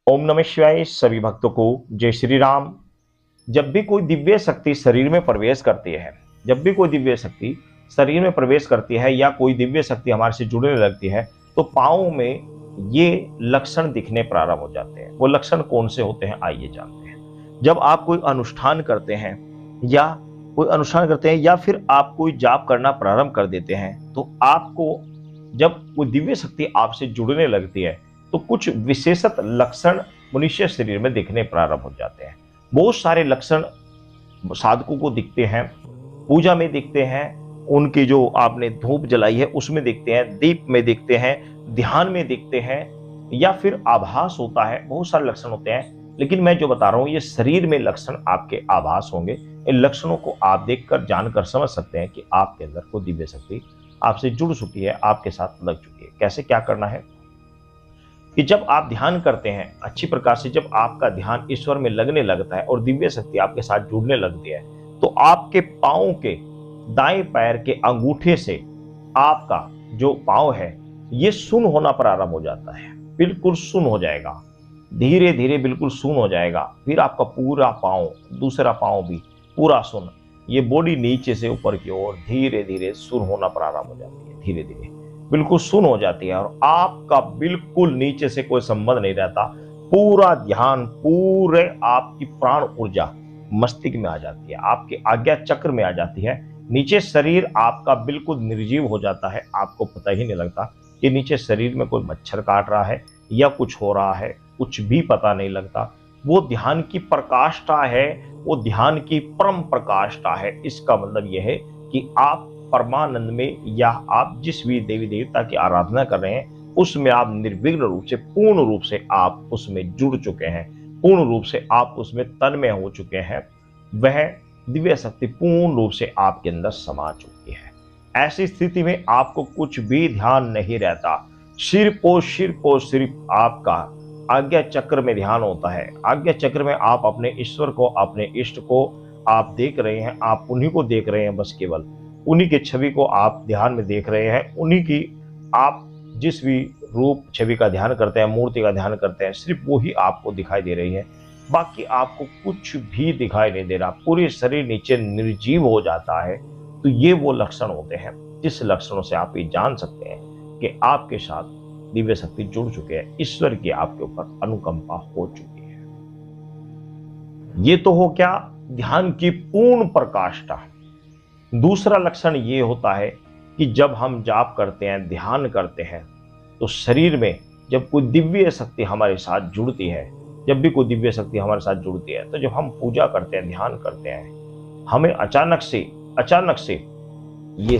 ओम नमः शिवाय। सभी भक्तों को जय श्री राम। जब भी कोई दिव्य शक्ति शरीर में प्रवेश करती है, जब भी कोई दिव्य शक्ति शरीर में प्रवेश करती है या कोई दिव्य शक्ति हमारे से जुड़ने लगती है, तो पाँव में ये लक्षण दिखने प्रारंभ हो जाते हैं। वो लक्षण कौन से होते हैं, आइए जानते हैं। जब आप कोई अनुष्ठान करते हैं या फिर आप कोई जाप करना प्रारंभ कर देते हैं, तो आपको जब कोई दिव्य शक्ति आपसे जुड़ने लगती है तो कुछ विशेषत लक्षण मनुष्य शरीर में दिखने प्रारंभ हो जाते हैं। बहुत सारे लक्षण साधकों को दिखते हैं, पूजा में दिखते हैं, उनकी जो आपने धूप जलाई है उसमें दिखते हैं, दीप में दिखते हैं, ध्यान में दिखते हैं, या फिर आभास होता है। बहुत सारे लक्षण होते हैं, लेकिन मैं जो बता रहा हूं ये शरीर में लक्षण आपके आभास होंगे। इन लक्षणों को आप देखकर जानकर समझ सकते हैं कि आपके अंदर कोई दिव्य शक्ति आपसे जुड़ चुकी है, आपके साथ लग चुकी है। कैसे क्या करना है कि जब आप ध्यान करते हैं अच्छी प्रकार से, जब आपका ध्यान ईश्वर में लगने लगता है और दिव्य शक्ति आपके साथ जुड़ने लगती है, तो आपके पांव के दाएं पैर के अंगूठे से आपका जो पांव है ये सुन्न होना प्रारंभ हो जाता है। बिल्कुल सुन्न हो जाएगा, धीरे धीरे बिल्कुल सुन्न हो जाएगा। फिर आपका पूरा पांव, दूसरा पांव भी पूरा सुन्न, ये बॉडी नीचे से ऊपर की ओर धीरे धीरे सुन्न होना प्रारंभ हो जाती है। धीरे धीरे बिल्कुल सुन्न हो जाती है और आपका बिल्कुल नीचे से कोई संबंध नहीं रहता। पूरा ध्यान, पूरे आपकी प्राण ऊर्जा मस्तिष्क में आ जाती है, आपके आज्ञा चक्र में आ जाती है। नीचे शरीर आपका बिल्कुल निर्जीव हो जाता है, आपको पता ही नहीं लगता कि नीचे शरीर में कोई मच्छर काट रहा है या कुछ हो रहा है, कुछ भी पता नहीं लगता। वो ध्यान की प्रकाष्ठा है, वो ध्यान की परम प्रकाष्ठा है। इसका मतलब यह है कि आप परमानंद में, या आप जिस भी देवी देवता की आराधना कर रहे हैं उसमें आप निर्विघ्न रूप से, पूर्ण रूप से आप उसमें जुड़ चुके हैं, पूर्ण रूप से आप उसमें तन्मय हो चुके हैं। वह दिव्य शक्ति पूर्ण रूप से आपके अंदर समा चुकी है। ऐसी स्थिति में आपको कुछ भी ध्यान नहीं रहता, सिर्फ सिर्फ आपका आज्ञा चक्र में ध्यान होता है। आज्ञा चक्र में आप अपने ईश्वर को, अपने इष्ट को आप देख रहे हैं, आप उन्हीं को देख रहे हैं, बस केवल उन्हीं के छवि को आप ध्यान में देख रहे हैं। उन्हीं की आप जिस भी रूप छवि का ध्यान करते हैं, मूर्ति का ध्यान करते हैं, सिर्फ वो ही आपको दिखाई दे रही है, बाकी आपको कुछ भी दिखाई नहीं दे रहा। पूरे शरीर नीचे निर्जीव हो जाता है। तो ये वो लक्षण होते हैं जिस लक्षणों से आप ये जान सकते हैं कि आपके साथ दिव्य शक्ति जुड़ चुके हैं, ईश्वर की आपके ऊपर अनुकंपा हो चुकी है। ये तो हो क्या, ध्यान की पूर्ण प्रकाष्ठा। दूसरा लक्षण ये होता है कि जब हम जाप करते हैं, ध्यान करते हैं, तो शरीर में जब कोई दिव्य शक्ति हमारे साथ जुड़ती है, जब भी कोई दिव्य शक्ति हमारे साथ जुड़ती है, तो जब हम पूजा करते हैं, ध्यान करते हैं, हमें अचानक से ये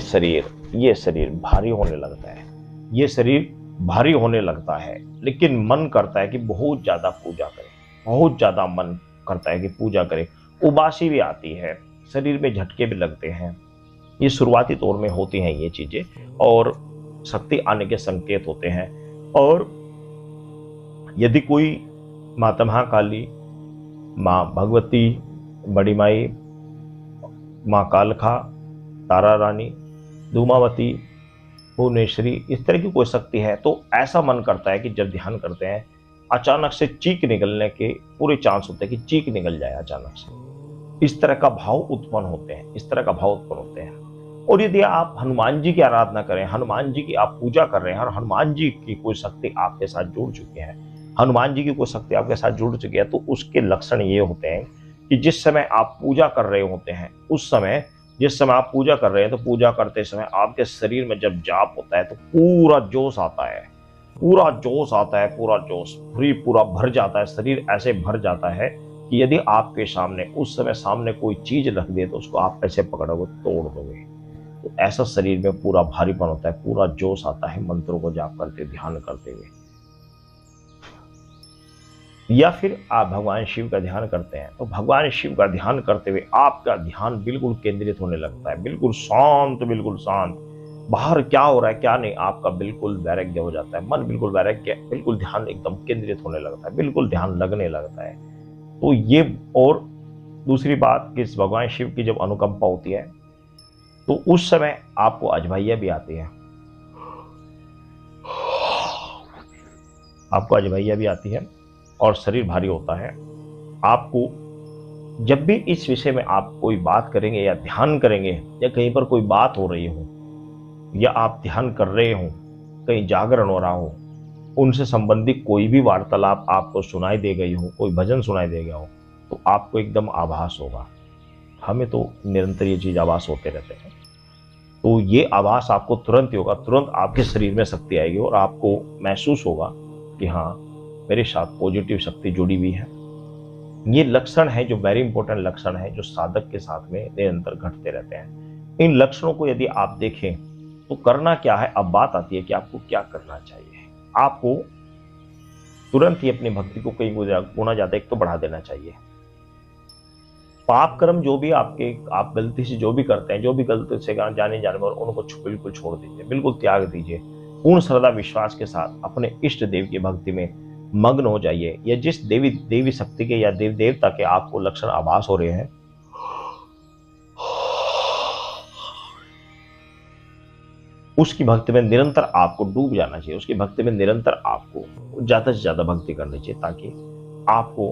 शरीर भारी होने लगता है। ये शरीर भारी होने लगता है, लेकिन मन करता है कि बहुत ज्यादा पूजा करें, बहुत ज्यादा मन करता है कि पूजा करें। उबासी भी आती है, शरीर में झटके भी लगते हैं। ये शुरुआती तौर में होती हैं ये चीजें, और शक्ति आने के संकेत होते हैं। और यदि कोई माता महाकाली, माँ भगवती, बड़ी माई, माँ कालखा, तारा रानी, धूमावती, भुवनेश्वरी, इस तरह की कोई शक्ति है, तो ऐसा मन करता है कि जब ध्यान करते हैं अचानक से चीख निकलने के पूरे चांस होते हैं कि चीख निकल जाए अचानक से। इस तरह का भाव उत्पन्न होते हैं, और यदि आप हनुमान जी की आराधना करें, हनुमान जी की आप पूजा कर रहे हैं और हनुमान जी की कोई शक्ति आपके साथ जुड़ चुकी है, हनुमान जी की कोई शक्ति आपके साथ जुड़ चुकी है, तो उसके लक्षण ये होते हैं कि जिस समय आप पूजा कर रहे होते हैं, उस समय जिस समय आप पूजा कर रहे हैं, तो पूजा करते समय आपके शरीर में जब जाप होता है तो पूरा जोश आता है, पूरा जोश पूरा भर जाता है। शरीर ऐसे भर जाता है कि यदि आपके सामने उस समय सामने कोई चीज रख दे तो उसको आप ऐसे पकड़ोगे, तोड़ दोगे। तो ऐसा शरीर में पूरा भारीपन होता है, पूरा जोश आता है मंत्रों को जाप करते, ध्यान करते हुए। या फिर आप भगवान शिव का ध्यान करते हैं, तो भगवान शिव का ध्यान करते हुए आपका ध्यान बिल्कुल केंद्रित होने लगता है, बिल्कुल शांत। बाहर क्या हो रहा है क्या नहीं, आपका बिल्कुल वैराग्य हो जाता है, मन बिल्कुल वैराग्य, बिल्कुल ध्यान एकदम केंद्रित होने लगता है, बिल्कुल ध्यान लगने लगता है। तो ये, और दूसरी बात कि भगवान शिव की जब अनुकंपा होती है तो उस समय आपको अजभैया भी आती है, आपको अजभैया भी आती है। और शरीर भारी होता है। आपको जब भी इस विषय में आप कोई बात करेंगे या ध्यान करेंगे, या कहीं पर कोई बात हो रही हो, या आप ध्यान कर रहे हो, कहीं जागरण हो रहा हो, उनसे संबंधित कोई भी वार्तालाप आपको सुनाई दे गई हो, कोई भजन सुनाई दे गया हो, तो आपको एकदम आभास होगा। हमें तो निरंतर ये चीज आभास होते रहते हैं। तो ये आभास आपको तुरंत ही होगा, तुरंत आपके शरीर में शक्ति आएगी और आपको महसूस होगा कि हाँ, मेरे साथ पॉजिटिव शक्ति जुड़ी हुई है। ये लक्षण है जो वेरी इंपॉर्टेंट लक्षण है, जो साधक के साथ में निरंतर घटते रहते हैं। इन लक्षणों को यदि आप देखें तो करना क्या है, अब बात आती है कि आपको क्या करना चाहिए। आपको तुरंत ही अपनी भक्ति को कई गुना ज्यादा एक तो बढ़ा देना चाहिए। पाप कर्म जो भी आप गलती से जो भी करते हैं, जो भी गलती से जाने जानवर, उनको बिल्कुल छोड़ दीजिए, बिल्कुल त्याग दीजिए। पूर्ण श्रद्धा विश्वास के साथ अपने इष्ट देव की भक्ति में मग्न हो जाइए। या जिस देवी शक्ति के या देव देवता के आपको लक्षण आभास हो रहे हैं, उसकी भक्ति में निरंतर आपको डूब जाना चाहिए। उसकी भक्ति में निरंतर आपको ज्यादा से ज्यादा भक्ति करनी चाहिए, ताकि आपको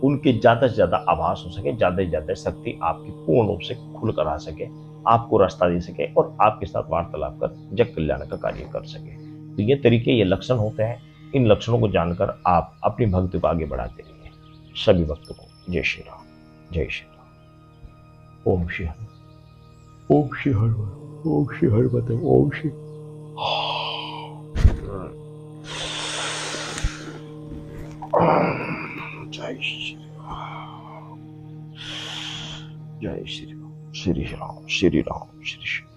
उनके ज्यादा से ज्यादा आभास हो सके, ज्यादा से ज्यादा शक्ति आपकी पूर्ण रूप से खुल कर आ सके, आपको रास्ता दे सके और आपके साथ वार्तालाप कर जग कल्याण का कार्य कर सके। तो ये तरीके, ये लक्षण होते हैं। इन लक्षणों को जानकर आप अपनी भक्ति को आगे बढ़ाते रहिए। सभी भक्तों को जय श्री राम, जय श्री राम। ओम श्री हरि, ओम श्री हरि, ओम श्री हरि, ओम श्री। जय श्री राम, जय श्री राम, श्री राम, श्री राम, श्री राम।